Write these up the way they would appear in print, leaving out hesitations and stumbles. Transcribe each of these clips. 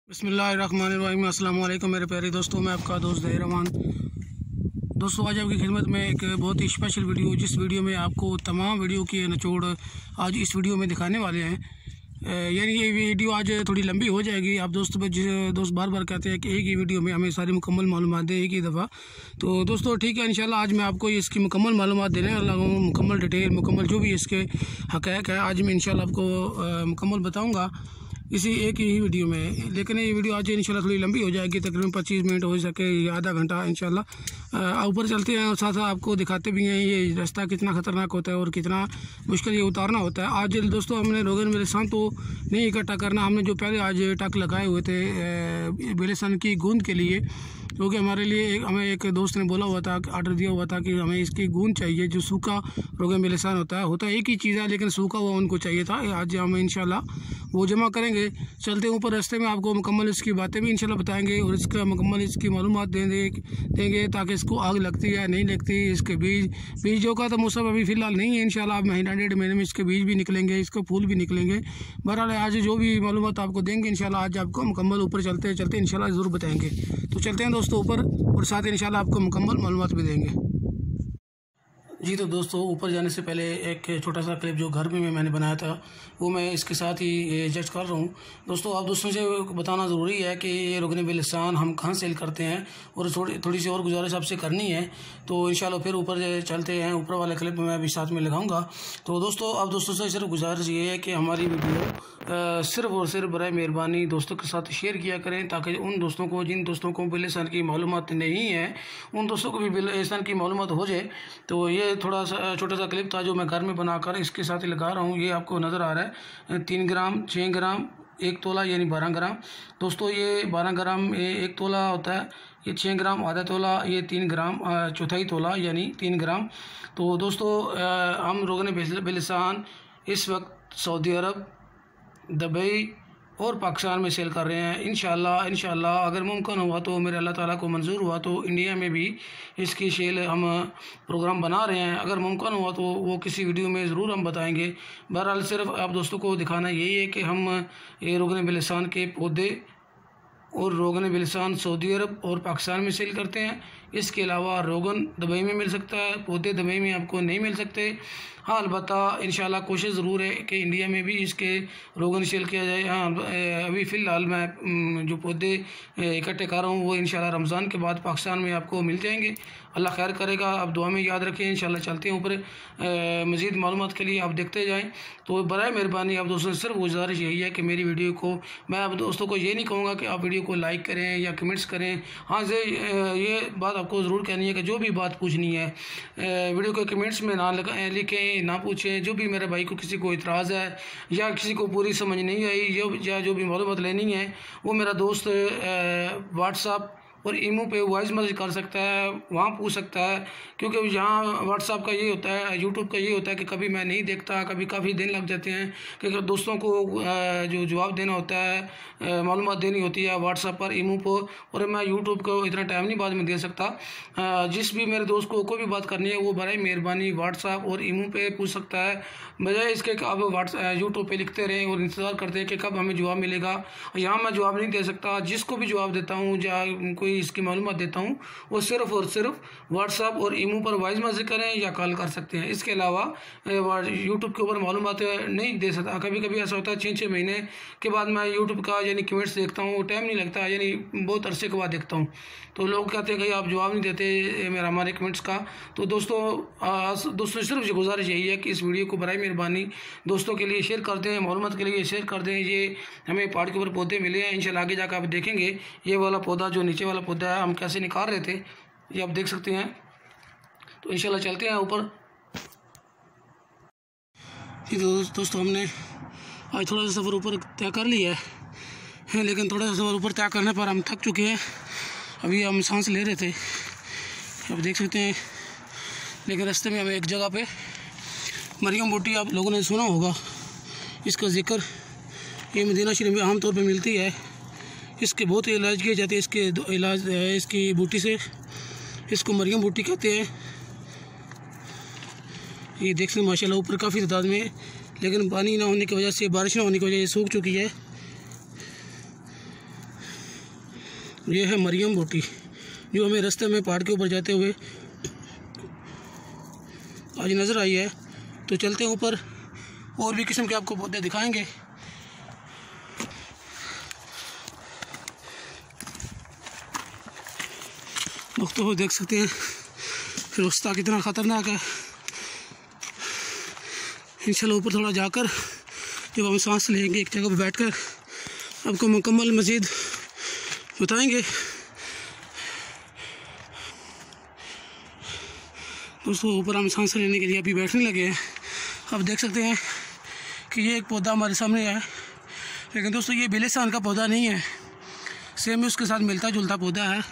बिस्मिल्लाहिर्रहमानिर्रहीम। अस्सलाम वालेकुम मेरे प्यारे दोस्तों, मैं आपका दोस्त ज़हीर रहमान। दोस्तों, आज आपकी खिदमत में एक बहुत ही स्पेशल वीडियो, जिस वीडियो में आपको तमाम वीडियो की निचोड़ आज इस वीडियो में दिखाने वाले हैं। यानी ये वीडियो आज थोड़ी लंबी हो जाएगी। आप दोस्त बार बार कहते हैं कि एक ही वीडियो में हमें सारी मुकम्मल मालूमात दें एक ही दफ़ा। तो दोस्तों ठीक है, इंशाल्लाह आज मैं आपको इसकी मुकम्मल मालूमात देने वाला हूँ। मुकम्मल डिटेल, मुकम्मल जो भी इसके हक़ाइक़ है आज मैं इंशाल्लाह आपको मुकम्मल बताऊँगा इसी एक ही वीडियो में। लेकिन ये वीडियो आज इंशाल्लाह थोड़ी लंबी हो जाएगी, तकरीबन 25 मिनट हो सके या आधा घंटा इंशाल्लाह। ऊपर चलते हैं और साथ साथ आपको दिखाते भी हैं ये रास्ता कितना ख़तरनाक होता है और कितना मुश्किल ये उतारना होता है। आज दोस्तों हमने रोगन बेलसान तो नहीं इकट्ठा करना, हमने जो पहले आज टक लगाए हुए थे बेलसान की गूंद के लिए, क्योंकि हमारे लिए हमें एक दोस्त ने बोला हुआ था, ऑर्डर दिया हुआ था कि हमें इसकी गूंद चाहिए। जो सूखा रोगन बेलसान होता है एक ही चीज़ है, लेकिन सूखा हुआ उनको चाहिए था। आज हम इंशाल्लाह वो जमा करेंगे। चलते ऊपर रास्ते में आपको मुकम्मल इसकी बातें भी इंशाल्लाह बताएंगे और इसका मुकम्मल इसकी मालूमात देंगे ताकि इसको आग लगती है नहीं लगती। इसके बीजों का तो मौसम अभी फ़िलहाल नहीं है, इंशाल्लाह महीना डेढ़ महीने में इसके बीज भी निकलेंगे, इसके फूल भी निकलेंगे। बहरहाल आज जो भी मालूमात आपको देंगे इंशाल्लाह आज आपको मुकम्मल ऊपर चलते इंशाल्लाह ज़रूर बताएँगे। तो चलते हैं दोस्तों ऊपर और साथ ही इंशाल्लाह आपको मुकम्मल मालूमात भी देंगे। जी तो दोस्तों, ऊपर जाने से पहले एक छोटा सा क्लिप जो घर में मैंने बनाया था वो मैं इसके साथ ही जज कर रहा हूँ। दोस्तों आप दोस्तों से बताना ज़रूरी है कि ये रोगन बेलसान हम कहाँ सेल करते हैं और थोड़ी सी और गुजारिश आपसे करनी है। तो इंशाल्लाह फिर ऊपर चलते हैं। ऊपर वाले क्लिप मैं अभी साथ में लगाऊंगा। तो दोस्तों आप दोस्तों से सिर्फ गुजारिश ये है कि हमारी वीडियो सिर्फ और सिर्फ बराए मेहरबानी दोस्तों के साथ शेयर किया करें, ताकि उन दोस्तों को जिन दोस्तों को बेलसान की मालूमात नहीं है उन दोस्तों को भी बेलसान की मालूमात हो जाए। तो ये थोड़ा सा छोटा सा क्लिप था जो मैं घर में बनाकर इसके साथ ही लगा रहा हूँ। ये आपको नज़र आ रहा है 3 ग्राम, 6 ग्राम, 1 तोला यानी 12 ग्राम। दोस्तों ये 12 ग्राम 1 तोला होता है, ये 6 ग्राम आधा तोला, ये 3 ग्राम चौथाई तोला यानी 3 ग्राम। तो दोस्तों हम रोगन बेलसान इस वक्त सऊदी अरब, दुबई और पाकिस्तान में सेल कर रहे हैं। इंशाल्लाह अगर मुमकिन हुआ तो मेरे अल्लाह ताला को मंजूर हुआ तो इंडिया में भी इसकी सेल हम प्रोग्राम बना रहे हैं। अगर मुमकिन हुआ तो वो किसी वीडियो में ज़रूर हम बताएंगे। बहरहाल सिर्फ आप दोस्तों को दिखाना यही है कि हम ये रोगन बेलसान के पौधे और रोगन बेलसान सऊदी अरब और पाकिस्तान में सेल करते हैं। इसके अलावा रोगन दुबई में मिल सकता है, पौधे दुबई में आपको नहीं मिल सकते। हाँ अलबत्ता इंशाल्लाह कोशिश ज़रूर है कि इंडिया में भी इसके रोगन सेल किया जाए। हाँ अभी फ़िलहाल मैं जो पौधे इकट्ठे कर रहा हूँ वो इंशाल्लाह रमज़ान के बाद पाकिस्तान में आपको मिल जाएंगे। अल्लाह खैर करेगा, आप दुआ में याद रखें। इंशाल्लाह चलते हैं ऊपर। मज़ीद मालूमात के लिए आप देखते जाएँ। तो बराए मेहरबानी आप दोस्तों से सिर्फ गुजारिश यही है कि मेरी वीडियो को, मैं आप दोस्तों को ये नहीं कहूँगा कि आप वीडियो को लाइक करें या कमेंट्स करें। हाँ ये बात आपको ज़रूर कहनी है कि जो भी बात पूछनी है वीडियो के कमेंट्स में ना लिखें, ना पूछें। जो भी मेरे भाई को किसी को इतराज़ है या किसी को पूरी समझ नहीं आई या जो भी मालूमात लेनी है वो मेरा दोस्त व्हाट्सएप और ईमो पे वॉइस मैसेज कर सकता है, वहाँ पूछ सकता है। क्योंकि यहाँ व्हाट्सएप का ये होता है, यूट्यूब का ये होता है कि कभी मैं नहीं देखता, कभी काफ़ी दिन लग जाते हैं क्योंकि दोस्तों को जो जवाब देना होता है, मालूमात देनी होती है व्हाट्सएप पर, ईमो पर, और मैं यूट्यूब को इतना टाइम नहीं बाद में दे सकता। जिस भी मेरे दोस्त को कोई भी बात करनी है वो बराए मेहरबानी व्हाट्सएप और ईमो पे पूछ सकता है, बजाय इसके कि आप यूट्यूब पर लिखते रहें और इंतज़ार करते हैं कि कब हमें जवाब मिलेगा। यहाँ मैं जवाब नहीं दे सकता। जिसको भी जवाब देता हूँ या इसकी मालूमात देता हूँ वो सिर्फ और सिर्फ व्हाट्सएप और ईमो पर वॉइस मैसेज करें या कॉल कर सकते हैं। इसके अलावा यूट्यूब के ऊपर मालूमात नहीं दे सकता। कभी कभी ऐसा होता है 6 महीने के बाद मैं यूट्यूब का यानी कमेंट्स देखता हूँ, टाइम नहीं लगता, यानी बहुत अरसे के बाद देखता हूँ। तो लोग कहते हैं कि आप जवाब नहीं देते हमारे कमेंट्स का। तो दोस्तों सिर्फ गुजारिश यही है कि इस वीडियो को बराए मेहरबानी दोस्तों के लिए शेयर कर दें, मालूमात के लिए शेयर कर दें। ये हमें पहाड़ के ऊपर पौधे मिले हैं, इंशाल्लाह आगे जाकर आप देखेंगे ये वाला पौधा जो नीचे वाला पौधा है हम कैसे निकाल रहे थे, ये आप देख सकते हैं। तो इंशाल्लाह चलते हैं ऊपर। दोस्तों हमने आज थोड़ा सा सफ़र ऊपर तय कर लिया है, लेकिन थोड़ा सा सफ़र ऊपर तय करने पर हम थक चुके हैं। अभी हम सांस ले रहे थे, आप देख सकते हैं। लेकिन रास्ते में हमें एक जगह पे मरियम बूटी, आप लोगों ने सुना होगा इसका जिक्र, ये मदीना शरीफ में आम तौर पे मिलती है। इसके बहुत इलाज किए जाते हैं, इसके इलाज इसकी बूटी से, इसको मरियम बूटी कहते हैं। ये देख सकते माशाल्लाह ऊपर काफ़ी तादाद में, लेकिन पानी ना होने की वजह से, बारिश ना होने की वजह से सूख चुकी है। ये है मरियम बूटी, जो हमें रास्ते में पहाड़ के ऊपर जाते हुए आज नज़र आई है। तो चलते हैं ऊपर, और भी किस्म के आपको पौधे दिखाएंगे। दोस्तों देख सकते हैं रास्ता कितना ख़तरनाक है। इंशाल्लाह ऊपर थोड़ा जाकर जब हम सांस लेंगे एक जगह पर बैठकर आपको मुकम्मल मज़ीद बताएंगे। दोस्तों ऊपर हम सांस लेने के लिए अभी बैठने लगे हैं। अब देख सकते हैं कि ये एक पौधा हमारे सामने है, लेकिन दोस्तों ये बिलिसान का पौधा नहीं है, सेम उसके साथ मिलता जुलता पौधा है,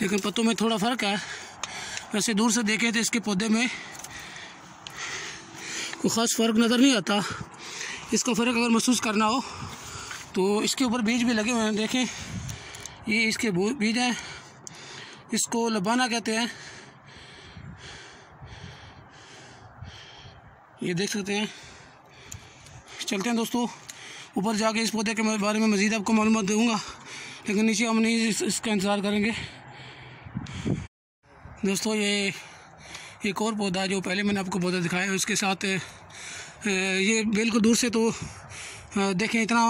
लेकिन पत्तों में थोड़ा फ़र्क है। वैसे दूर से देखें तो इसके पौधे में कोई ख़ास फ़र्क नज़र नहीं आता। इसका फ़र्क अगर महसूस करना हो तो इसके ऊपर बीज भी लगे हुए हैं। देखें ये इसके बीज हैं, इसको लबाना कहते हैं। ये देख सकते हैं। चलते हैं दोस्तों ऊपर जाके इस पौधे के बारे में मज़ीद आपको मालूमात दूँगा, लेकिन नीचे हम नहीं इसका इंतज़ार करेंगे। दोस्तों ये एक और पौधा जो पहले मैंने आपको पौधा दिखाया है, उसके साथ ये बिल्कुल दूर से तो देखें इतना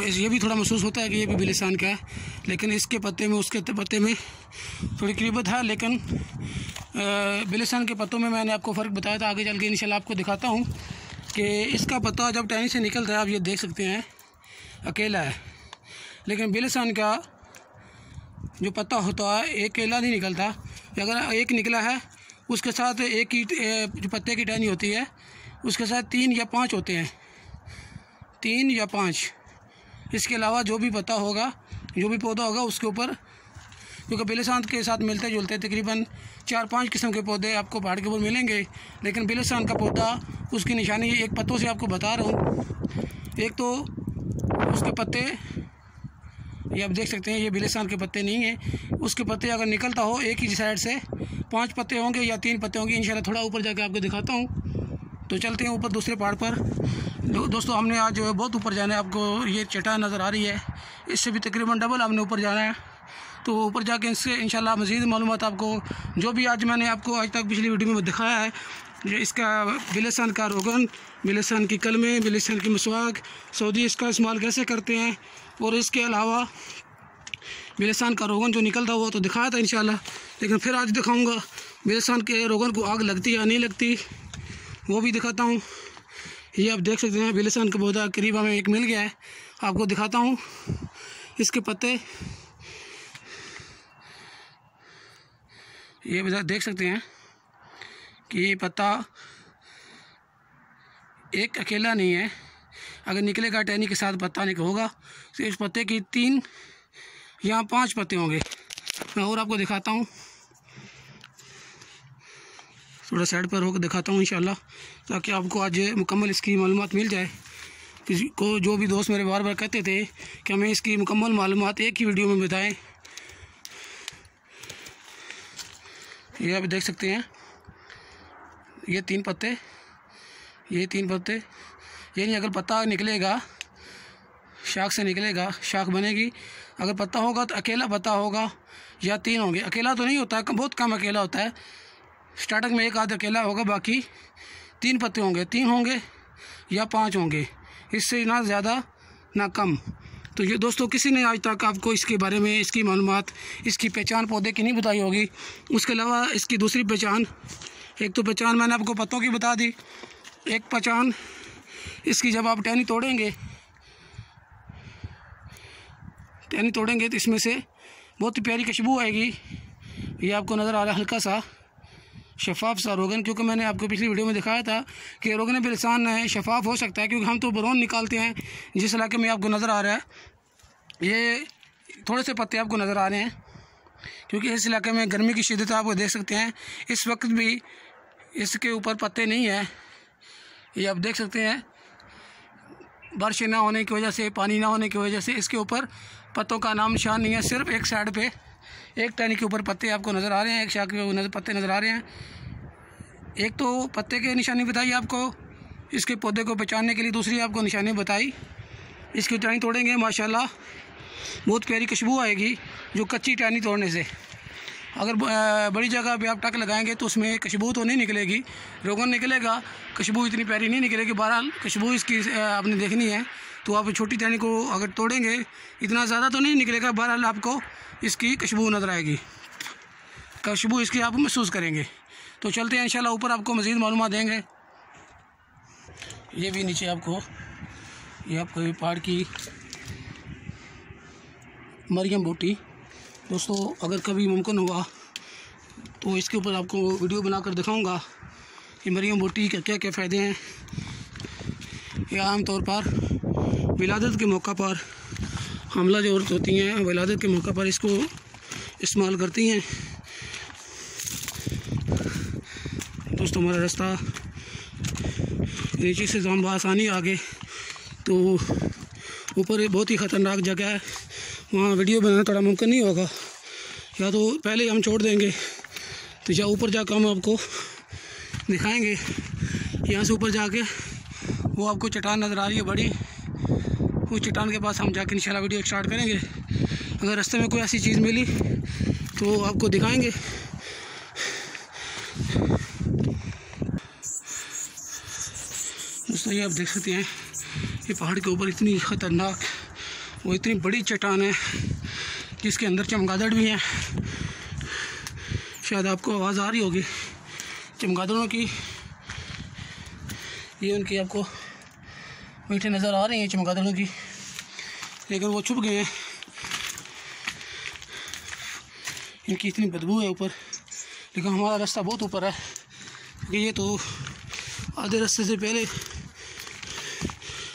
ये भी थोड़ा महसूस होता है कि ये भी बिलिसान का है, लेकिन इसके पत्ते में उसके पत्ते में थोड़ी करीबत है। लेकिन बिलिसान के पत्तों में मैंने आपको फ़र्क बताया था, आगे चल के इंशाल्लाह आपको दिखाता हूँ कि इसका पत्ता जब टहनी से निकलता है, आप ये देख सकते हैं अकेला है, लेकिन बिलिसान का जो पत्ता होता है एक अकेला नहीं निकलता। अगर एक निकला है उसके साथ एक की जो पत्ते की टहनी होती है उसके साथ 3 या 5 होते हैं, 3 या 5। इसके अलावा जो भी पत्ता होगा, जो भी पौधा होगा उसके ऊपर, क्योंकि बिलिसान के साथ मिलते जुलते तकरीबन 4-5 किस्म के पौधे आपको पहाड़ के ऊपर मिलेंगे, लेकिन बिलिसान का पौधा उसकी निशानी एक पत्तों से आपको बता रहा हूँ। एक तो उसके पत्ते, ये आप देख सकते हैं ये बिलिसान के पत्ते नहीं हैं, उसके पत्ते अगर निकलता हो एक ही साइड से 5 पत्ते होंगे या 3 पत्ते होंगे। इंशाल्लाह थोड़ा ऊपर जाके आपको दिखाता हूँ। तो चलते हैं ऊपर दूसरे पहाड़ पर। दोस्तों हमने आज जो है बहुत ऊपर जाना है। आपको ये चट्टान नज़र आ रही है, इससे भी तकरीबन डबल हमने ऊपर जाना है। तो ऊपर जाके इससे इंशाल्लाह मज़ीद मालूमात आपको, जो भी आज मैंने आपको आज तक पिछली वीडियो में दिखाया है, जो इसका बिलिसान का रोगन, बिलिसान की कलमें, बिलिसान की मसवाक, सऊदी इसका इस्तेमाल कैसे करते हैं, और इसके अलावा बिलिसान का रोगन जो निकलता हुआ तो दिखाया था इंशाल्लाह, लेकिन फिर आज दिखाऊंगा बिलिसान के रोगन को आग लगती या नहीं लगती, वो भी दिखाता हूँ। ये आप देख सकते हैं बिलिसान का पौधा करीब हमें एक मिल गया है, आपको दिखाता हूँ। इसके पत्ते ये देख सकते हैं कि ये पत्ता एक अकेला नहीं है, अगर निकलेगा टहनी के साथ पत्ता नहीं होगा तो इस पत्ते की 3 या 5 पत्ते होंगे। मैं और आपको दिखाता हूँ, थोड़ा साइड पर होकर दिखाता हूँ इंशाल्लाह, ताकि आपको आज मुकम्मल इसकी मालूमात मिल जाए। किसी को जो भी दोस्त मेरे बार बार कहते थे कि हमें इसकी मुकम्मल मालूमात एक ही वीडियो में बताएं। ये आप देख सकते हैं ये 3 पत्ते, ये 3 पत्ते, ये नहीं अगर पत्ता निकलेगा शाख से निकलेगा, शाख बनेगी। अगर पत्ता होगा तो अकेला पत्ता होगा या 3 होंगे। अकेला तो नहीं होता है, बहुत कम अकेला होता है। स्टार्टिंग में एक आध अकेला होगा, बाकी 3 पत्ते होंगे, 3 होंगे या 5 होंगे, इससे ना ज़्यादा ना कम। तो ये दोस्तों किसी ने आज तक आपको इसके बारे में, इसकी मालूमात, इसकी पहचान पौधे की नहीं बताई होगी। उसके अलावा इसकी दूसरी पहचान, एक तो पहचान मैंने आपको पत्तों की बता दी, एक पहचान इसकी जब आप टहनी तोड़ेंगे तो इसमें से बहुत ही प्यारी खुशबू आएगी। ये आपको नज़र आ रहा है हल्का सा शफाफ सा रोगन, क्योंकि मैंने आपको पिछली वीडियो में दिखाया था कि रोगन बिलिसान शफाफ हो सकता है, क्योंकि हम तो बरौन निकालते हैं। जिस इलाके में आपको नज़र आ रहा है ये थोड़े से पत्ते आपको नज़र आ रहे हैं, क्योंकि इस इलाके में गर्मी की शिद्दत आपको देख सकते हैं। इस वक्त भी इसके ऊपर पत्ते नहीं है, ये आप देख सकते हैं। बारिश ना होने की वजह से, पानी ना होने की वजह से इसके ऊपर पत्तों का नाम निशान नहीं है। सिर्फ एक साइड पे एक टहनी के ऊपर पत्ते आपको नज़र आ रहे हैं, एक शाख के पत्ते नज़र आ रहे हैं। एक तो पत्ते की निशानी बताई आपको इसके पौधे को पहचानने के लिए, दूसरी आपको निशानी बताई। इसकी टहनी तोड़ेंगे माशाल्लाह बहुत प्यारी खुशबू आएगी जो कच्ची टहनी तोड़ने से। अगर बड़ी जगह पे आप टक लगाएंगे तो उसमें खुशबू तो नहीं निकलेगी, रोगन निकलेगा, खुशबू इतनी प्यारी नहीं निकलेगी। बहरहाल खुशबू इसकी आपने देखनी है, तो आप छोटी टहनी को अगर तोड़ेंगे इतना ज़्यादा तो नहीं निकलेगा, बहरहाल आपको इसकी खुशबू नज़र आएगी, खुशबू इसकी आप महसूस करेंगे। तो चलते हैं इंशाल्लाह ऊपर, आपको मज़ीद मालूमात देंगे। ये भी नीचे आपको पहाड़ की मरियम बूटी। दोस्तों अगर कभी मुमकिन हुआ तो इसके ऊपर आपको वीडियो बनाकर दिखाऊंगा कि मरियम बूटी के क्या क्या फ़ायदे हैं। ये आम तौर पर विलादत के मौका पर हमला जो औरत होती हैं, विलादत के मौका पर इसको इस्तेमाल करती हैं। दोस्तों हमारा रास्ता नीचे से हम आसानी आगे, तो ऊपर बहुत ही ख़तरनाक जगह है, वहाँ वीडियो बनाना थोड़ा मुमकिन नहीं होगा। या तो पहले हम छोड़ देंगे, तो या ऊपर जाकर हम आपको दिखाएंगे। यहाँ से ऊपर जाके वो आपको चट्टान नज़र आ रही है बड़ी, उस चट्टान के पास हम जाके इंशाल्लाह वीडियो स्टार्ट करेंगे। अगर रास्ते में कोई ऐसी चीज़ मिली तो आपको दिखाएंगे। दोस्तों ये आप देख सकते हैं, ये पहाड़ के ऊपर इतनी ख़तरनाक वो इतनी बड़ी चट्टान है जिसके अंदर चमगादड़ भी हैं। शायद आपको आवाज़ आ रही होगी चमगादड़ों की, ये उनकी आपको मीठे नज़र आ रही हैं चमगादड़ों की, लेकिन वो छुप गए हैं। इनकी इतनी बदबू है ऊपर, लेकिन हमारा रास्ता बहुत ऊपर है, क्योंकि ये तो आधे रास्ते से पहले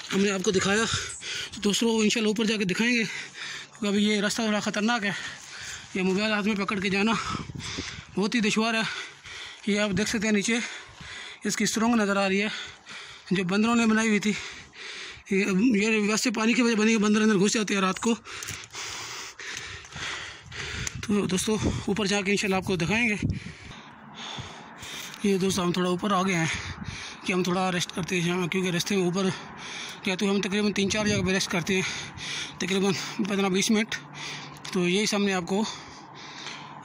हमने आपको दिखाया। तो दूसरों को इंशाल्लाह ऊपर जाके दिखाएंगे, क्योंकि अभी ये रास्ता थोड़ा ख़तरनाक है। ये मोबाइल हाथ में पकड़ के जाना बहुत ही दुश्वार है। ये आप देख सकते हैं नीचे इसकी सुरंग नज़र आ रही है जो बंदरों ने बनाई हुई थी। ये वैसे पानी की वजह बनी, बंदर अंदर घुस जाते हैं रात को। तो दोस्तों ऊपर जाके इंशाल्लाह आपको दिखाएंगे। ये दोस्तों हम थोड़ा ऊपर आ गए हैं कि हम थोड़ा रेस्ट करते हैं, क्योंकि रास्ते में ऊपर क्या तो हम तकरीबन 3-4 जगह पर रेस्ट करते हैं, तकरीबन 15-20 मिनट। तो यही सामने आपको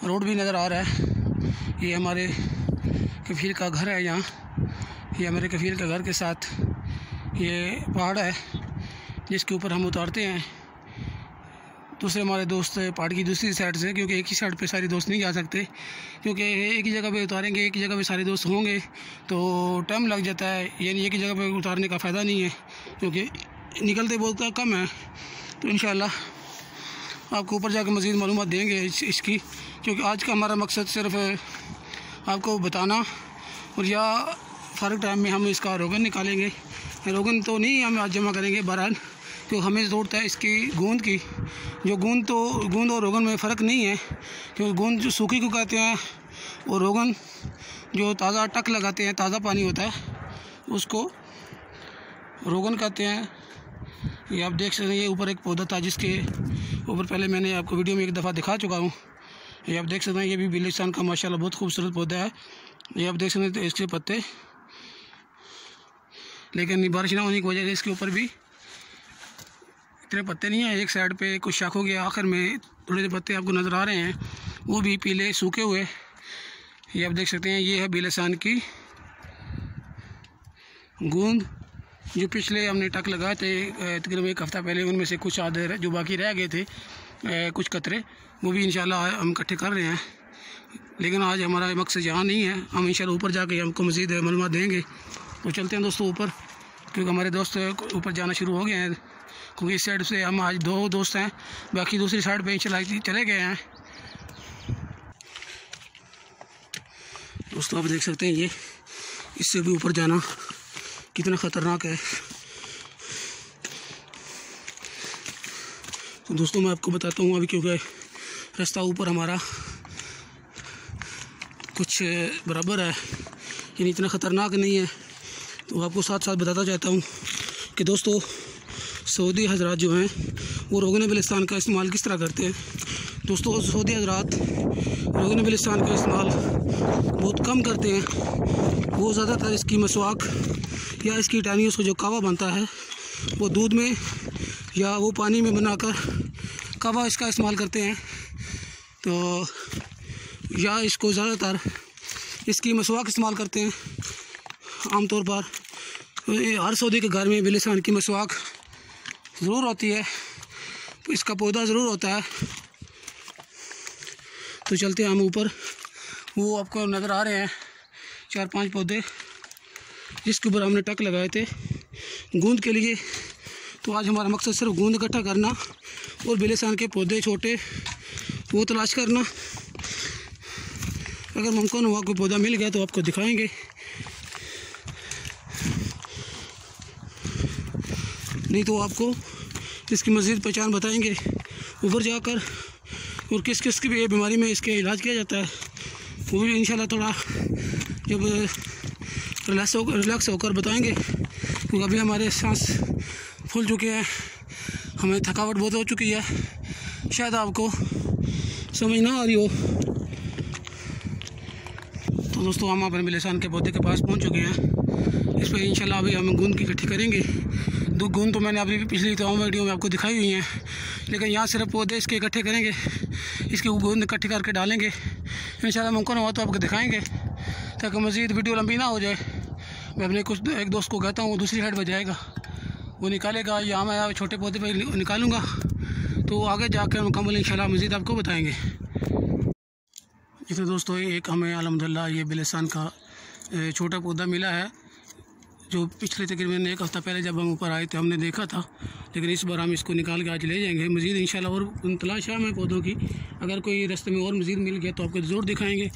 रोड भी नज़र आ रहा है। ये हमारे कफील का घर है, यहाँ ये हमारे कफील का घर के साथ ये पहाड़ है जिसके ऊपर हम उतारते हैं। दूसरे हमारे दोस्त पहाड़ की दूसरी साइड से, क्योंकि एक ही साइड पे सारे दोस्त नहीं जा सकते, क्योंकि एक ही जगह पे उतारेंगे, एक ही जगह पे सारे दोस्त होंगे तो टाइम लग जाता है। यानी एक ही जगह पे उतारने का फ़ायदा नहीं है, क्योंकि निकलते बहुत कम है। तो इंशाल्लाह आपको ऊपर जाकर मज़ीद मालूमात देंगे इसकी, क्योंकि आज का हमारा मकसद सिर्फ आपको बताना, और या फ़र्क टाइम में हम इसका रोगन निकालेंगे। रोगन तो नहीं हम आज जमा करेंगे, बहरहाल क्योंकि हमें ज़रूरत है इसकी गूंद की। जो गूंद और रोगन में फ़र्क नहीं है, क्योंकि गूंद जो सूखी को कहते हैं और रोगन जो ताज़ा टक लगाते हैं, ताज़ा पानी होता है, उसको रोगन कहते हैं। ये आप देख सकते हैं, ये ऊपर एक पौधा था जिसके ऊपर पहले मैंने आपको वीडियो में एक दफ़ा दिखा चुका हूँ। ये आप देख सकते हैं, ये भी बिलिस्तान का माशाल्लाह बहुत खूबसूरत पौधा है। ये आप देख सकते हैं इसके पत्ते, लेकिन बारिश ना होने की वजह से इसके ऊपर भी इतने पत्ते नहीं हैं। एक साइड पे कुछ शाखों के आखिर में थोड़े से पत्ते आपको नज़र आ रहे हैं, वो भी पीले सूखे हुए। ये आप देख सकते हैं, ये है बिलिस्तान की गूंद, जो पिछले हमने टक लगाए थे तकरीबन एक हफ़्ता पहले, उनमें से कुछ आधे जो बाकी रह गए थे कुछ कतरे, वो भी इंशाल्लाह हम इकट्ठे कर रहे हैं। लेकिन आज हमारा मकसद यहाँ नहीं है, हम इंशाल्लाह ऊपर जाके हमको मज़ीद मालूमात देंगे। तो चलते हैं दोस्तों ऊपर, क्योंकि हमारे दोस्त ऊपर जाना शुरू हो गए हैं, क्योंकि इस साइड से हम आज 2 दोस्त हैं, बाकी दूसरी साइड पे इंशाल्लाह चले गए हैं। दोस्तों आप देख सकते हैं, ये इससे भी ऊपर जाना कितना ख़तरनाक है। तो दोस्तों मैं आपको बताता हूँ अभी, क्योंकि रास्ता ऊपर हमारा कुछ बराबर है, यानी इतना ख़तरनाक नहीं है। तो आपको साथ साथ बताता चाहता हूँ कि दोस्तों सऊदी हज़रात जो हैं वो रोगन बिलिस्तान का इस्तेमाल किस तरह करते हैं। दोस्तों सऊदी हज़रात रोगन बिलिस्तान का इस्तेमाल बहुत कम करते हैं। वो ज़्यादातर इसकी मसवाक या इसकी टहनियों से जो कावा बनता है वो दूध में या वो पानी में बनाकर कहवा इसका इस्तेमाल करते हैं, तो या इसको ज़्यादातर इसकी मसवाक इस्तेमाल करते हैं। आमतौर पर हर सऊदी के घर में बिलिसान की मसवाक ज़रूर होती है, इसका पौधा ज़रूर होता है। तो चलते हैं हम ऊपर, वो आपको नज़र आ रहे हैं 4-5 पौधे जिसके ऊपर हमने टक लगाए थे गूंद के लिए। तो आज हमारा मकसद सिर्फ गूंद इकट्ठा करना और बिलिसान के पौधे छोटे वो तलाश करना। अगर मुमकिन हुआ कोई पौधा मिल गया तो आपको दिखाएंगे, नहीं तो आपको इसकी मज़ीद पहचान बताएंगे ऊपर जाकर। और किस किस की भी बीमारी में इसके इलाज किया जाता है वो भी इंशाल्लाह थोड़ा जब रिलैक्स होकर बताएंगे, क्योंकि अभी हमारे सांस फूल चुके हैं, हमें थकावट बहुत हो चुकी है, शायद आपको समझ ना आ रही हो। तो दोस्तों हम अपने बिलिसान के पौधे के पास पहुंच चुके हैं। इस पर इंशाल्लाह अभी हम गूंद की इकट्ठी करेंगे। दो गूंद तो मैंने अभी पिछली तमाम वीडियो में आपको दिखाई हुई हैं, लेकिन यहाँ सिर्फ पौधे इसके इकट्ठे करेंगे, इसकी गूंद इकट्ठी करके डालेंगे। इंशाल्लाह मुमकिन हुआ तो आपको दिखाएंगे, ताकि मज़ीद वीडियो लंबी ना हो जाए। मैं अपने एक दोस्त को कहता हूँ वो दूसरी साइड पर जाएगा, वो निकालेगा, यहाँ मैं छोटे पौधे पर निकालूँगा, तो आगे जाकर मुकम्मल इंशाल्लाह मज़ीद आपको बताएँगे। जैसे दोस्तों एक हमें अल्हम्दुलिल्लाह ये बिलिसान का छोटा पौधा मिला है, जो पिछले तकरीबन 1 हफ़्ता पहले जब हम ऊपर आए थे हमने देखा था, लेकिन इस बार हम इसको निकाल के आज ले जाएंगे मज़ीद इंशाल्लाह। और तलाश है हमें पौधों की, अगर कोई रास्ते में और मज़ीद मिल गया तो आपको ज़रूर दिखाएंगे।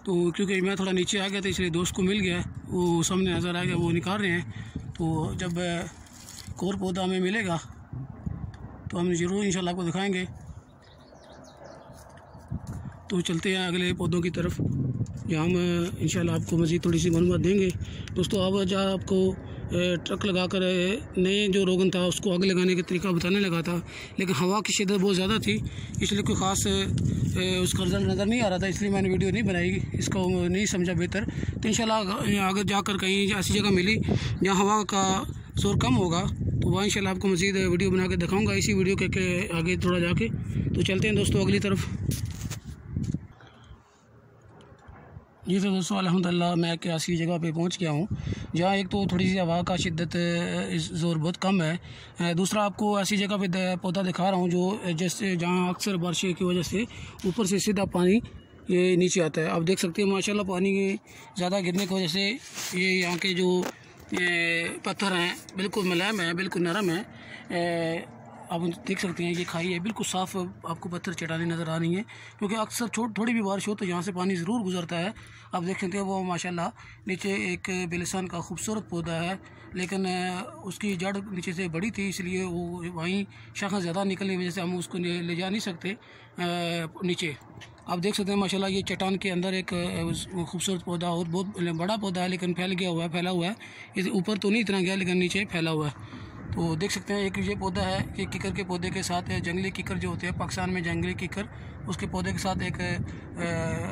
तो क्योंकि मैं थोड़ा नीचे आ गया था इसलिए दोस्त को मिल गया, वो सामने नज़र आ गया, वो निकाल रहे हैं। तो जब एक और पौधा हमें मिलेगा तो हम ज़रूर इंशाल्लाह आपको दिखाएँगे। तो चलते हैं अगले पौधों की तरफ, जहाँ हम इंशाल्लाह आपको मज़ीद थोड़ी सी मालूमात देंगे। दोस्तों अब जहाँ आपको ट्रक लगाकर नए जो रोगन था उसको आग लगाने का तरीका बताने लगा था, लेकिन हवा की शिद्दत बहुत ज़्यादा थी, इसलिए कोई ख़ास उसका रिजल्ट नज़र नहीं आ रहा था, इसलिए मैंने वीडियो नहीं बनाई, इसको नहीं समझा बेहतर। तो इंशाल्लाह आगे जाकर कहीं ऐसी जगह मिली जहाँ हवा का जोर कम होगा तो वहाँ इंशाल्लाह आपको मज़ीद वीडियो बना के दिखाऊँगा, इसी वीडियो के आगे थोड़ा जाके। तो चलते हैं दोस्तों अगली तरफ। जी तो दोस्तों अल्हम्दुलिल्लाह मैं एक ऐसी जगह पे पहुंच गया हूं जहां एक तो थोड़ी सी हवा का शिद्दत ज़ोर बहुत कम है, दूसरा आपको ऐसी जगह पे पौधा दिखा रहा हूं जो जैसे जहां अक्सर बारिश की वजह से ऊपर से सीधा पानी ये नीचे आता है। आप देख सकते हैं माशाल्लाह पानी ज़्यादा गिरने की वजह से ये यहाँ के जो पत्थर हैं बिल्कुल मुलायम है, बिल्कुल नरम है। आप देख सकते हैं ये खाई है बिल्कुल साफ़, आपको पत्थर चट्टानें नज़र आ रही हैं, क्योंकि अक्सर थोड़ी भी बारिश हो तो यहाँ से पानी ज़रूर गुजरता है। आप देख सकते हैं वो माशाल्लाह नीचे एक बिलिसान का खूबसूरत पौधा है, लेकिन उसकी जड़ नीचे से बड़ी थी, इसलिए वो वहीं शाखा ज़्यादा निकलने की वजह से हम उसको ले जा नहीं सकते नीचे। आप देख सकते हैं माशाल्लाह ये चट्टान के अंदर एक खूबसूरत पौधा और बहुत बड़ा पौधा है, लेकिन फैला हुआ है। इस ऊपर तो नहीं इतना गया, लेकिन नीचे फैला हुआ है। तो देख सकते हैं एक ये पौधा है कि किकर के पौधे के साथ जंगली किकर जो होते हैं पाकिस्तान में, जंगली किकर, उसके पौधे के साथ एक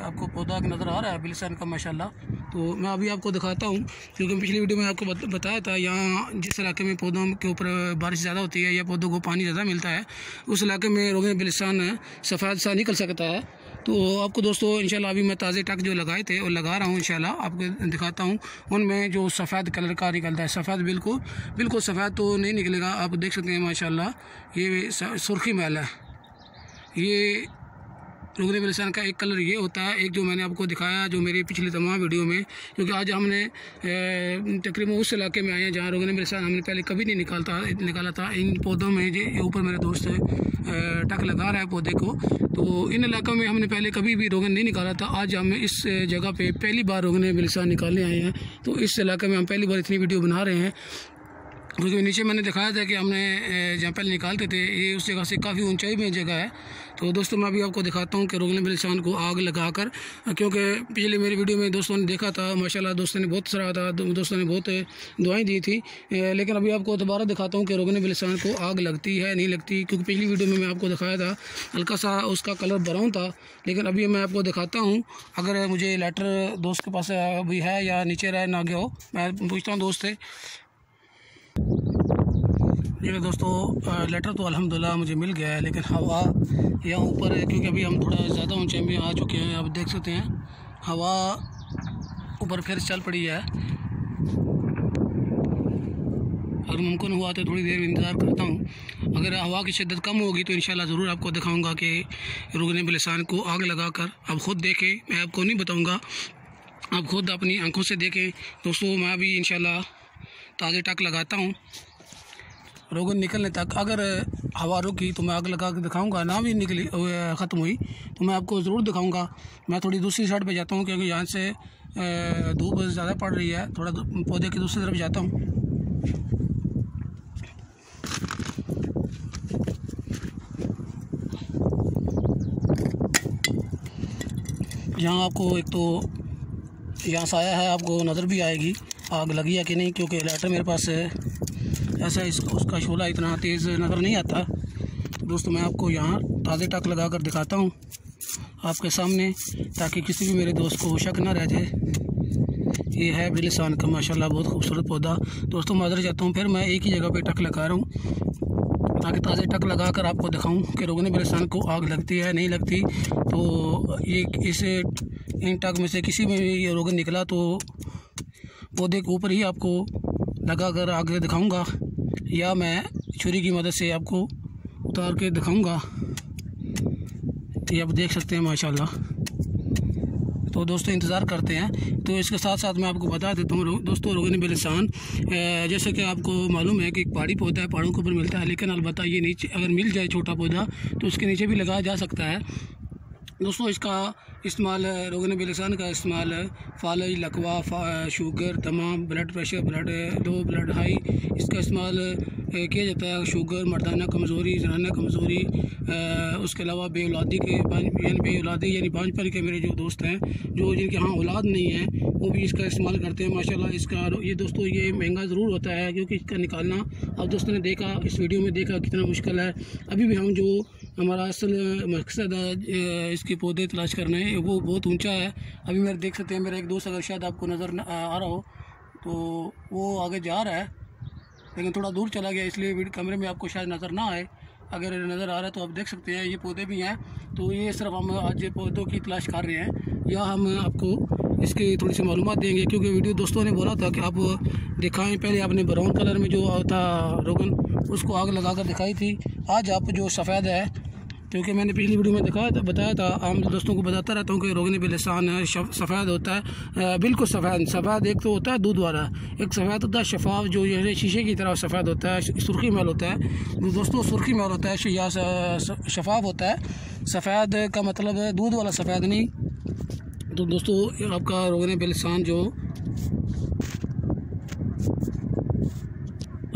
आपको पौधा नज़र आ रहा है बिलिसान का माशाल्लाह। तो मैं अभी आपको दिखाता हूँ, क्योंकि पिछली वीडियो में आपको बताया था यहाँ जिस इलाके में पौधों के ऊपर बारिश ज़्यादा होती है या पौधों को पानी ज़्यादा मिलता है उस इलाके में रोगन बिलिसान सफ़ेद सा निकल सकता है। तो आपको दोस्तों इंशाल्लाह अभी मैं ताज़े टक जो लगाए थे और लगा रहा हूँ, इंशाल्लाह आपको दिखाता हूँ। उनमें जो सफ़ेद कलर का निकलता है, सफ़ेद बिल्कुल सफ़ेद तो नहीं निकलेगा। आप देख सकते हैं माशाल्लाह ये सुर्खी महल है। ये रोगन बिलिसान का एक कलर ये होता है, एक जो मैंने आपको दिखाया जो मेरी पिछली तमाम वीडियो में, क्योंकि आज हमने तकरीबन उस इलाके में आए हैं जहाँ रोगन बिलिसान हमने पहले कभी नहीं निकाला था। इन पौधों में ये ऊपर मेरे दोस्त टक लगा रहा है पौधे को, तो इन इलाकों में हमने पहले कभी भी रोगन नहीं निकाला था। आज हम इस जगह पे पहली बार रोगन बिलिसान निकालने आए हैं, तो इस इलाके में हम पहली बार इतनी वीडियो बना रहे हैं, क्योंकि नीचे मैंने दिखाया था कि हमने जहाँ पहले निकालते थे ये उस जगह से काफ़ी ऊंचाई में जगह है। तो दोस्तों मैं अभी आपको दिखाता हूँ कि रोगन बिलिसान को आग लगाकर, क्योंकि पिछले मेरी वीडियो में दोस्तों ने देखा था माशाल्लाह, दोस्तों ने बहुत सराहा था, दोस्तों ने बहुत दुआएं दी थी, लेकिन अभी आपको दोबारा दिखाता हूँ कि रोगन बिलिसान को आग लगती है नहीं लगती। क्योंकि पिछली वीडियो में मैं आपको दिखाया था हल्का सा उसका कलर ब्राउन था, लेकिन अभी मैं आपको दिखाता हूँ। अगर मुझे लेटर दोस्त के पास अभी है या नीचे रह ना गया हो, मैं पूछता हूँ दोस्त से। ये दोस्तों लेटर तो अल्हम्दुलिल्लाह मुझे मिल गया है, लेकिन हवा यहाँ ऊपर है क्योंकि अभी हम थोड़ा ज़्यादा ऊंचाई में आ चुके हैं। आप देख सकते हैं हवा ऊपर फिर चल पड़ी है। अगर मुमकिन हुआ तो थोड़ी देर इंतज़ार करता हूँ। अगर हवा की शिद्दत कम होगी तो इंशाल्लाह ज़रूर आपको दिखाऊंगा कि रुगने बिलिसान को आग लगाकर आप ख़ुद देखें। मैं आपको नहीं बताऊंगा, आप ख़ुद अपनी आंखों से देखें। दोस्तों मैं भी इंशाल्लाह ताज़े टक लगाता हूँ रोगन निकलने तक। अगर हवा रुकी तो मैं आग लगा के दिखाऊंगा, ना भी निकली ख़त्म हुई तो मैं आपको ज़रूर दिखाऊंगा। मैं थोड़ी दूसरी साइड पे जाता हूँ क्योंकि यहाँ से धूप ज़्यादा पड़ रही है। थोड़ा पौधे की दूसरी तरफ जाता हूँ। यहाँ आपको एक तो यहाँ साया है, आपको नज़र भी आएगी आग लगी है कि नहीं, क्योंकि लाइटर मेरे पास ऐसा उसका शोला इतना तेज़ नज़र नहीं आता। तो दोस्तों मैं आपको यहाँ ताज़े टक लगा कर दिखाता हूँ आपके सामने, ताकि किसी भी मेरे दोस्त को शक ना रह जाए। ये है बिलिसान का माशाल्लाह बहुत खूबसूरत पौधा। दोस्तों मैं उधर जाता हूँ, फिर मैं एक ही जगह पे टक लगा रहा हूँ ताकि ताज़े टक लगा कर आपको दिखाऊँ कि रोगन बिलिसान को आग लगती है नहीं लगती। तो ये इसे इन टक में से किसी में ये रोगन निकला तो पौधे के ऊपर ही आपको लगा कर आगे दिखाऊंगा, या मैं छुरी की मदद से आपको उतार के दिखाऊंगा। ये आप देख सकते हैं माशाल्लाह। तो दोस्तों इंतज़ार करते हैं। तो इसके साथ साथ मैं आपको बता देता हूँ दोस्तों, रोगन बिलिसान जैसे कि आपको मालूम है कि एक पहाड़ी पौधा है, पहाड़ों के ऊपर मिलता है, लेकिन अलबत्ता ये नीचे अगर मिल जाए छोटा पौधा तो उसके नीचे भी लगाया जा सकता है। दोस्तों इसका इस्तेमाल रोगन बिलिसान का इस्तेमाल फालज, लकवा, शुगर, दमा, ब्लड प्रेशर, ब्लड लो, ब्लड हाई, इसका इस्तेमाल किया जाता है। शुगर, मर्दाना कमज़ोरी, ज़नाना कमज़ोरी, उसके अलावा बेऔलादी के यानी बांझपन के मेरे जो दोस्त हैं जो जिनके यहाँ औलाद नहीं है वो भी इसका इस्तेमाल करते हैं माशाल्लाह। इसका ये दोस्तों ये महंगा ज़रूर होता है क्योंकि इसका निकालना आप दोस्तों ने देखा, इस वीडियो में देखा कितना मुश्किल है। अभी भी हम जो हमारा असल मकसद है इसके पौधे तलाश करना है वो बहुत ऊंचा है। अभी मेरे देख सकते हैं मेरा एक दोस्त, अगर शायद आपको नज़र आ रहा हो तो वो आगे जा रहा है, लेकिन थोड़ा दूर चला गया इसलिए कैमरे में आपको शायद नज़र ना आए। अगर नज़र आ रहा है तो आप देख सकते हैं ये पौधे भी हैं। तो ये सिर्फ हम आज पौधों की तलाश कर रहे हैं, या हम आपको इसकी थोड़ी सी मालूमात देंगे क्योंकि वीडियो दोस्तों ने बोला था कि आप दिखाएं। पहले आपने ब्राउन कलर में जो था रोगन उसको आग लगा कर दिखाई थी। आज आप जो सफ़ेद है, क्योंकि मैंने पिछली वीडियो में बताया था, आम दोस्तों को बताता रहता हूँ कि रोगन बिलिसान सफ़ेद होता है, बिल्कुल सफ़ेद एक तो होता है दूध वाला, एक सफ़ेद होता है शफाफ जो ये शीशे की तरह सफ़ेद होता है, सुर्खी महल होता है। दोस्तों सुर्खी महल होता है या शफाफ होता है। सफ़ेद का मतलब है दूध वाला सफ़ेद नहीं। तो दोस्तों आपका रोगन बिलिसान जो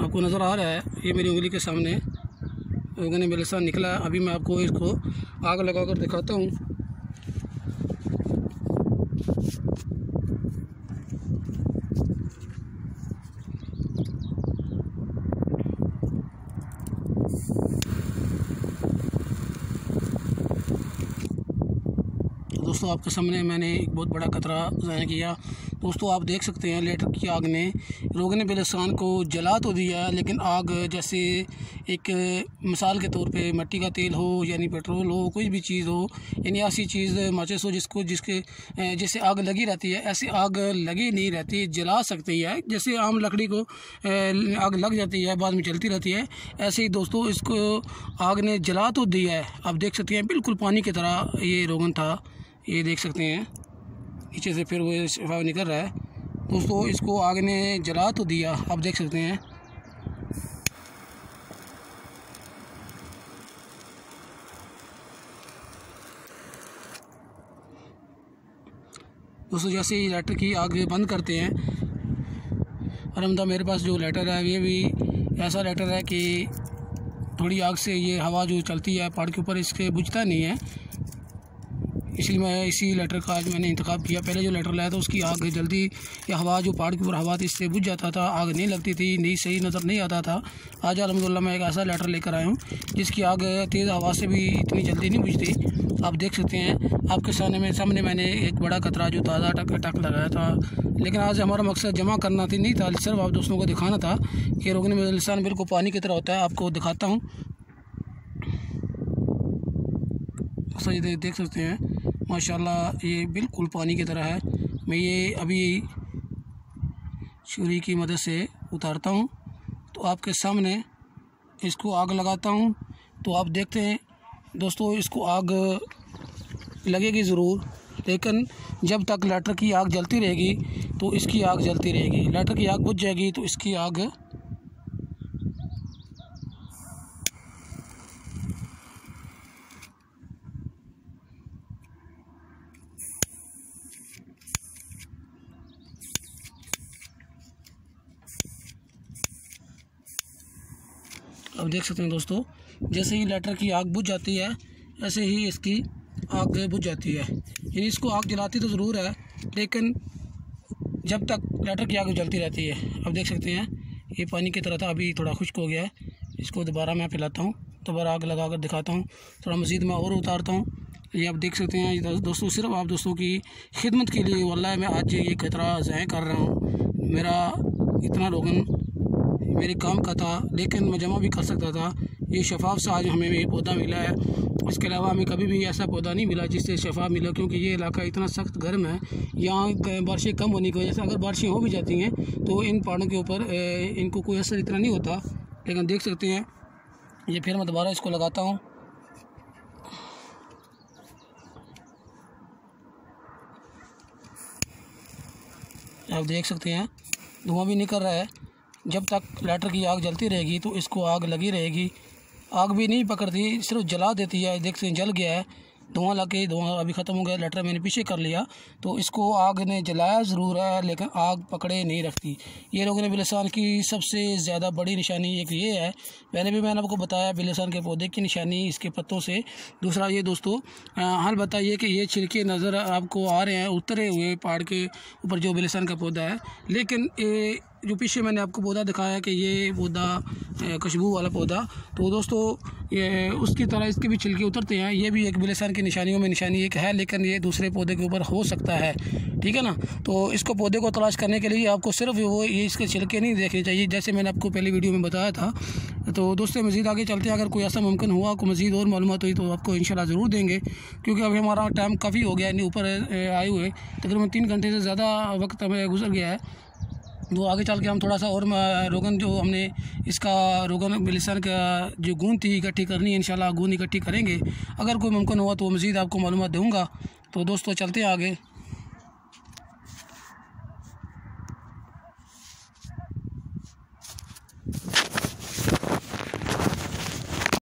आपको नज़र आ रहा है ये मेरी उंगली के सामने रोगन बिलिसान निकला है। अभी मैं आपको इसको आग लगाकर दिखाता हूँ। दोस्तों आपके सामने मैंने एक बहुत बड़ा कतरा ज़ाया किया। दोस्तों आप देख सकते हैं लेटर की आग ने रोगन बिलिसान को जला तो दिया, लेकिन आग जैसे एक मिसाल के तौर पे मिट्टी का तेल हो यानी पेट्रोल हो, कोई भी चीज़ हो, यानी ऐसी चीज़ माचिस हो जिससे आग लगी रहती है, ऐसी आग लगी नहीं रहती, जला सकती है। जैसे आम लकड़ी को आग लग जाती है बाद में चलती रहती है, ऐसे ही दोस्तों इसको आग ने जला तो दिया है। आप देख सकते हैं बिल्कुल पानी की तरह ये रोगन था, ये देख सकते हैं नीचे से फिर वो शफाफ निकल रहा है। दोस्तों इसको आग ने जला तो दिया, आप देख सकते हैं। दोस्तों जैसे ही लेटर की आग बंद करते हैं, अलहमदुलिल्लाह मेरे पास जो लेटर है ये भी ऐसा लेटर है कि थोड़ी आग से ये हवा जो चलती है पहाड़ के ऊपर इसके बुझता नहीं है, इसलिए मैं इसी लेटर का आज मैंने इंतखाब किया। पहले जो लेटर लाया था उसकी आग जल्दी या हवा जो पहाड़ के ऊपर हवा थी इससे बुझ जाता था, आग नहीं लगती थी, नहीं सही नज़र नहीं आता था। आज अल्हम्दुलिल्लाह मैं एक ऐसा लेटर लेकर आया हूँ जिसकी आग तेज़ हवा से भी इतनी जल्दी नहीं बुझती। आप देख सकते हैं आपके सामने मैंने एक बड़ा कतरा जो ताज़ा टक लगाया था। लेकिन आज हमारा मकसद जमा करना नहीं था, सिर्फ आप दोस्तों को दिखाना था कि रोगन बिलिसान बिल्कुल पानी की तरह होता है। आपको दिखाता हूँ, ये देख सकते हैं माशाल्लाह ये बिल्कुल पानी की तरह है। मैं ये अभी छुरी की मदद से उतारता हूँ तो आपके सामने इसको आग लगाता हूँ। तो आप देखते हैं दोस्तों, इसको आग लगेगी ज़रूर, लेकिन जब तक लाइटर की आग जलती रहेगी तो इसकी आग जलती रहेगी। लाइटर की आग बुझ जाएगी तो इसकी आग अब देख सकते हैं दोस्तों, जैसे ही लाइटर की आग बुझ जाती है ऐसे ही इसकी आग बुझ जाती है। यानी इसको आग जलाती तो ज़रूर है, लेकिन जब तक लाइटर की आग जलती रहती है। अब देख सकते हैं ये पानी की तरह था, अभी थोड़ा खुश्क हो गया है। इसको दोबारा मैं पिलाता हूँ, दोबारा आग लगा कर दिखाता हूँ, थोड़ा मज़ीद मैं और उतारता हूँ। ये आप देख सकते हैं दोस्तों, सिर्फ आप दोस्तों की खिदमत के लिए वल्लाह मैं आज ये कतरा ज़ाय कर रहा हूँ। मेरा इतना रोगन मेरे काम का था, लेकिन मैं जमा भी कर सकता था। ये शफाफ सा आज हमें ये पौधा मिला है। इसके अलावा हमें कभी भी ऐसा पौधा नहीं मिला जिससे शफाफ मिला, क्योंकि ये इलाका इतना सख्त गर्म है। यहाँ बारिशें कम होने की वजह से अगर बारिशें हो भी जाती हैं तो इन पहाड़ों के ऊपर इनको कोई असर इतना नहीं होता। लेकिन देख सकते हैं ये फिर मैं दोबारा इसको लगाता हूँ। आप देख सकते हैं धुआं भी निकल रहा है। जब तक लाइटर की आग जलती रहेगी तो इसको आग लगी रहेगी। आग भी नहीं पकड़ती, सिर्फ जला देती है। देखते हैं जल गया है, धुआं लग के धुआं अभी ख़त्म हो गया। लाइटर मैंने पीछे कर लिया, तो इसको आग ने जलाया ज़रूर है, लेकिन आग पकड़े नहीं रखती। ये रोगन बिलिसान की सबसे ज़्यादा बड़ी निशानी एक ये है। पहले भी मैंने आपको बताया बिलिसान के पौधे की निशानी इसके पत्तों से। दूसरा ये दोस्तों, हाल बताइए कि ये छिलके नज़र आपको आ रहे हैं उतरे हुए पहाड़ के ऊपर जो बिलिसान का पौधा है, लेकिन जो पीछे मैंने आपको पौधा दिखाया कि ये पौधा खुशबू वाला पौधा, तो दोस्तों ये उसकी तरह इसके भी छिलके उतरते हैं। ये भी एक बिलिसान की निशानियों में निशानी एक है, लेकिन ये दूसरे पौधे के ऊपर हो सकता है, ठीक है ना। तो इसको पौधे को तलाश करने के लिए आपको सिर्फ वो ये इसके छिलके नहीं देखने चाहिए, जैसे मैंने आपको पहली वीडियो में बताया था। तो दोस्तों मज़ीद आगे चलते हैं, अगर कोई ऐसा मुमकिन हुआ को मज़ीद और मालूमात हुई तो आपको इंशाल्लाह ज़रूर देंगे, क्योंकि अभी हमारा टाइम काफ़ी हो गया है ऊपर आए हुए। तकरीबन 3 घंटे से ज़्यादा वक्त हमें गुजर गया है। तो आगे चल के हम थोड़ा सा और रोगन जो हमने इसका रोगन बिलिसान का जो गूंद थी इकट्ठी करनी है, इंशाल्लाह गूंद इकट्ठी करेंगे। अगर कोई मुमकिन हुआ तो मज़ीद आपको मालूमात दूँगा। तो दोस्तों चलते हैं आगे।